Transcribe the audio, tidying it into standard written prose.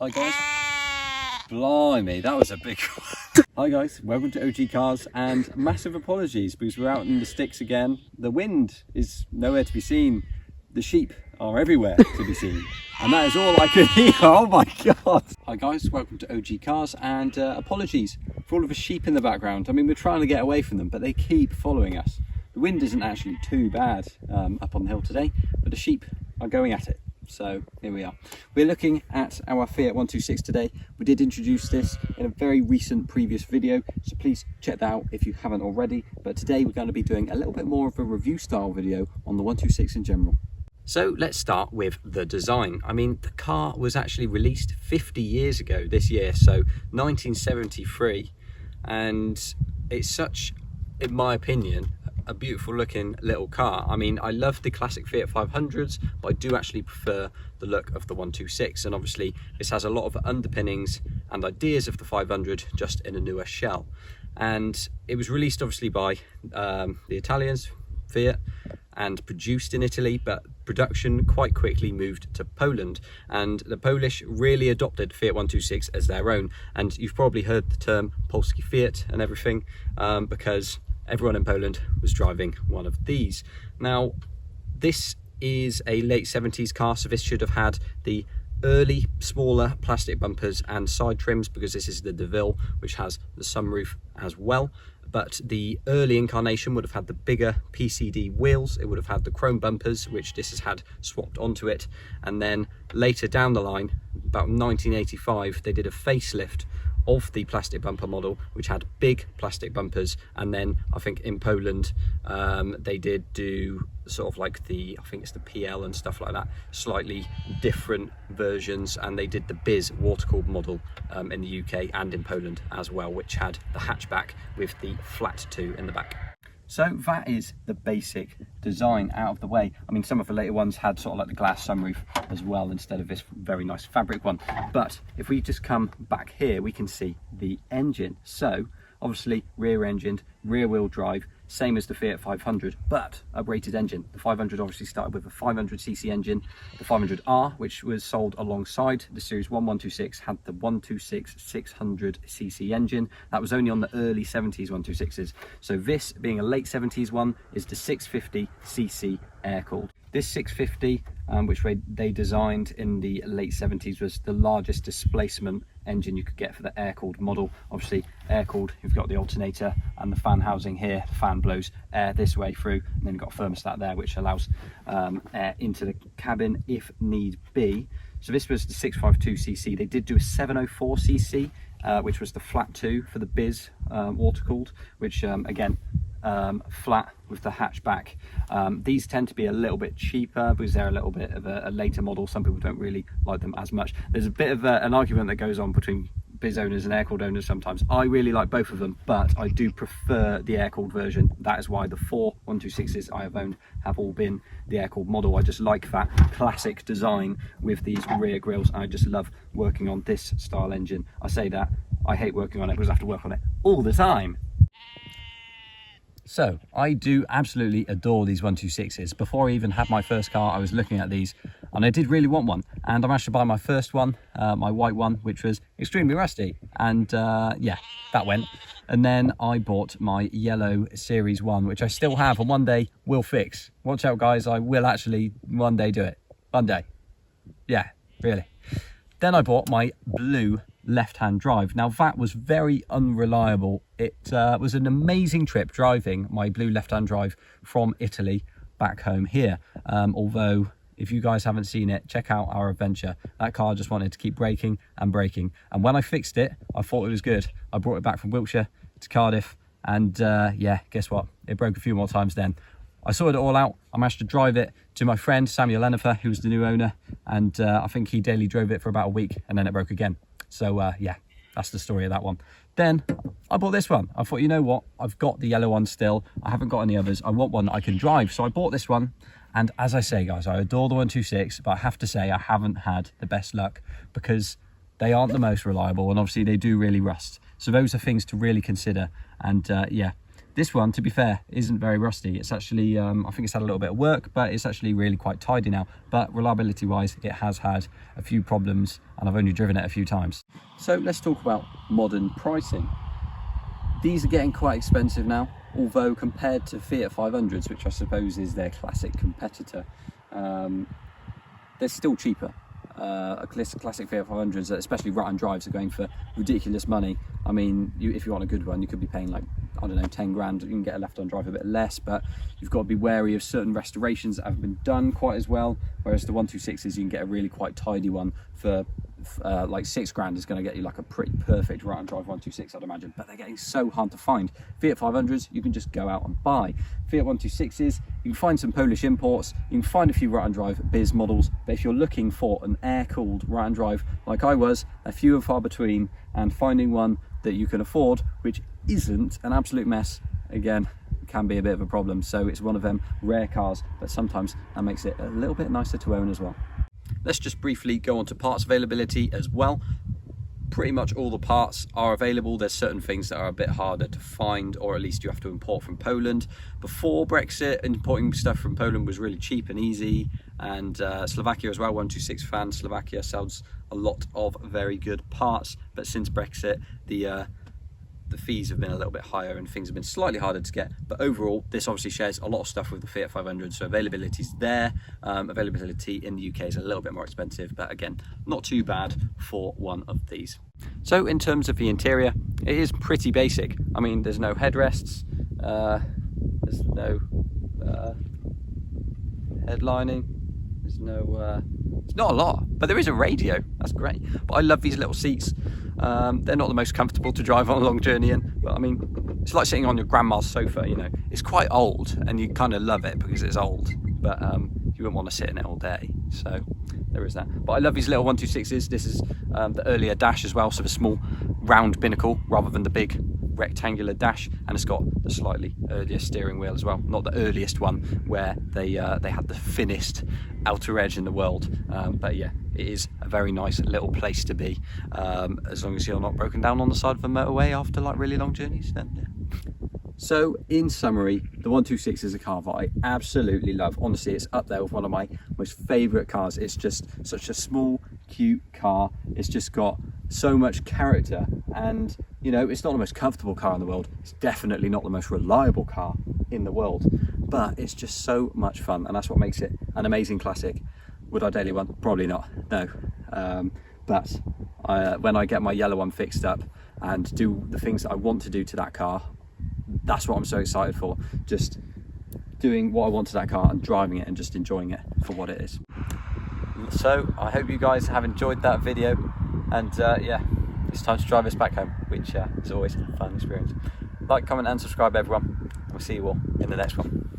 Hi guys. Blimey, that was a big one. Hi guys, welcome to OG Cars, and massive apologies because we're out in the sticks again. The wind is nowhere to be seen. The sheep are everywhere to be seen. And that is all I could hear. Oh my God. Hi guys, welcome to OG Cars, and apologies for all of the sheep in the background. I mean, we're trying to get away from them, but they keep following us. The wind isn't actually too bad up on the hill today, but the sheep are going at it. So here we are. We're looking at our Fiat 126 today. We did introduce this in a very recent previous video, so please check that out if you haven't already. But today we're going to be doing a little bit more of a review style video on the 126 in general. So let's start with the design. I mean, the car was actually released 50 years ago this year, so 1973, and it's such, in my opinion, a beautiful looking little car. I mean, I love the classic Fiat 500s, but I do actually prefer the look of the 126, and obviously this has a lot of underpinnings and ideas of the 500 just in a newer shell. And it was released obviously by the Italians, Fiat, and produced in Italy, but production quite quickly moved to Poland, and the Polish really adopted Fiat 126 as their own. And you've probably heard the term Polski Fiat and everything, because everyone in Poland was driving one of these. Now, this is a late 70s car, so this should have had the early smaller plastic bumpers and side trims, because this is the DeVille, which has the sunroof as well. But the early incarnation would have had the bigger PCD wheels. It would have had the chrome bumpers, which this has had swapped onto it. And then later down the line, about 1985, they did a facelift of the plastic bumper model, which had big plastic bumpers. And then I think in Poland they did do sort of like the, I think it's the PL and stuff like that, slightly different versions. And they did the Biz water-cooled model in the UK and in Poland as well, which had the hatchback with the flat 2 in the back. So that is the basic design out of the way. I mean, some of the later ones had sort of like the glass sunroof as well, instead of this very nice fabric one. But if we just come back here, we can see the engine. So obviously rear engined, rear wheel drive, same as the Fiat 500, but a rated engine. The 500 obviously started with a 500cc engine. The 500R, which was sold alongside the Series 1 126, had the 126 600cc engine. That was only on the early 70s 126s. So this, being a late 70s one, is the 650cc air-cooled. This 650, which they designed in the late 70s, was the largest displacement engine you could get for the air-cooled model. Obviously air-cooled, you've got the alternator and the fan housing here. The fan blows air this way through, and then you've got a thermostat there which allows air into the cabin if need be. So this was the 652cc. They did do a 704cc, which was the flat 2 for the Biz water-cooled, which again, flat with the hatchback. These tend to be a little bit cheaper because they're a little bit of a later model. Some people don't really like them as much. There's a bit of an argument that goes on between Biz owners and air-cooled owners sometimes. I really like both of them, but I do prefer the air-cooled version. That is why the 4 126s I have owned have all been the air-cooled model. I just like that classic design with these rear grills. I just love working on this style engine. I say that, I hate working on it because I have to work on it all the time. So I do absolutely adore these 126s. Before I even had my first car, I was looking at these and I did really want one. And I managed to buy my first one, my white one, which was extremely rusty. And yeah, that went. And then I bought my yellow Series 1, which I still have and one day will fix. Watch out guys, I will actually one day do it. One day. Yeah, really. Then I bought my blue left-hand drive. Now that was very unreliable. It was an amazing trip driving my blue left-hand drive from Italy back home here. Although if you guys haven't seen it, check out our adventure. That car just wanted to keep braking and braking, and when I fixed it, I thought it was good. I brought it back from Wiltshire to Cardiff, and yeah, guess what, it broke a few more times then. I sorted it all out. I managed to drive it to my friend Samuel Lenifer, who's the new owner, and I think he daily drove it for about a week, and then it broke again. So yeah, that's the story of that one. Then I bought this one. I thought, you know what, I've got the yellow one still. I haven't got any others. I want one that I can drive. So I bought this one. And as I say, guys, I adore the 126, but I have to say I haven't had the best luck because they aren't the most reliable, and obviously they do really rust. So those are things to really consider. And yeah, This one, to be fair, isn't very rusty. It's actually, I think it's had a little bit of work, but it's actually really quite tidy now. But reliability wise, it has had a few problems and I've only driven it a few times. So let's talk about modern pricing. These are getting quite expensive now, although compared to Fiat 500s, which I suppose is their classic competitor, they're still cheaper. Classic Fiat 500s, especially right-hand drives, are going for ridiculous money. I mean, if you want a good one, you could be paying like, I don't know, 10 grand. You can get a left-hand drive a bit less, but you've got to be wary of certain restorations that haven't been done quite as well. Whereas the 126s, you can get a really quite tidy one for like 6 grand is going to get you like a pretty perfect right-hand drive 126, I'd imagine. But they're getting so hard to find. Fiat 500s, you can just go out and buy. Fiat 126s, you can find some Polish imports. You can find a few right-hand drive biz models. But if you're looking for an air-cooled right-hand drive, like I was, a few and far between, and finding one that you can afford, which isn't an absolute mess, again, can be a bit of a problem. So it's one of them rare cars, but sometimes that makes it a little bit nicer to own as well. Let's just briefly go on to parts availability as well. Pretty much all the parts are available. There's certain things that are a bit harder to find, or at least you have to import from Poland. Before Brexit, importing stuff from Poland was really cheap and easy, and Slovakia as well. 126 fan, Slovakia sells a lot of very good parts, but since Brexit, the fees have been a little bit higher and things have been slightly harder to get. But overall, this obviously shares a lot of stuff with the Fiat 500, so availability is there. Availability in the UK is a little bit more expensive, but again, not too bad for one of these. So in terms of the interior, it is pretty basic. I mean, there's no headrests, there's no headlining, there's no it's not a lot, but there is a radio. That's great. But I love these little seats. They're not the most comfortable to drive on a long journey in, but I mean, it's like sitting on your grandma's sofa, you know. It's quite old and you kind of love it because it's old, but you wouldn't want to sit in it all day. So there is that. But I love these little 126s. This is the earlier dash as well, so the small round binnacle rather than the big rectangular dash, and it's got the slightly earlier steering wheel as well. Not the earliest one where they had the thinnest outer edge in the world, but yeah, it is a very nice little place to be, as long as you're not broken down on the side of the motorway after like really long journeys, then yeah. So in summary, the 126 is a car that I absolutely love. Honestly, it's up there with one of my most favourite cars. It's just such a small, cute car. It's just got so much character, and you know, it's not the most comfortable car in the world. It's definitely not the most reliable car in the world, but it's just so much fun, and that's what makes it an amazing classic. Would I daily one? Probably not, no. But when I get my yellow one fixed up and do the things that I want to do to that car, that's what I'm so excited for. Just doing what I want to that car and driving it and just enjoying it for what it is. So I hope you guys have enjoyed that video, and yeah, it's time to drive us back home, which is always a fun experience. Like, comment and subscribe everyone. We'll see you all in the next one.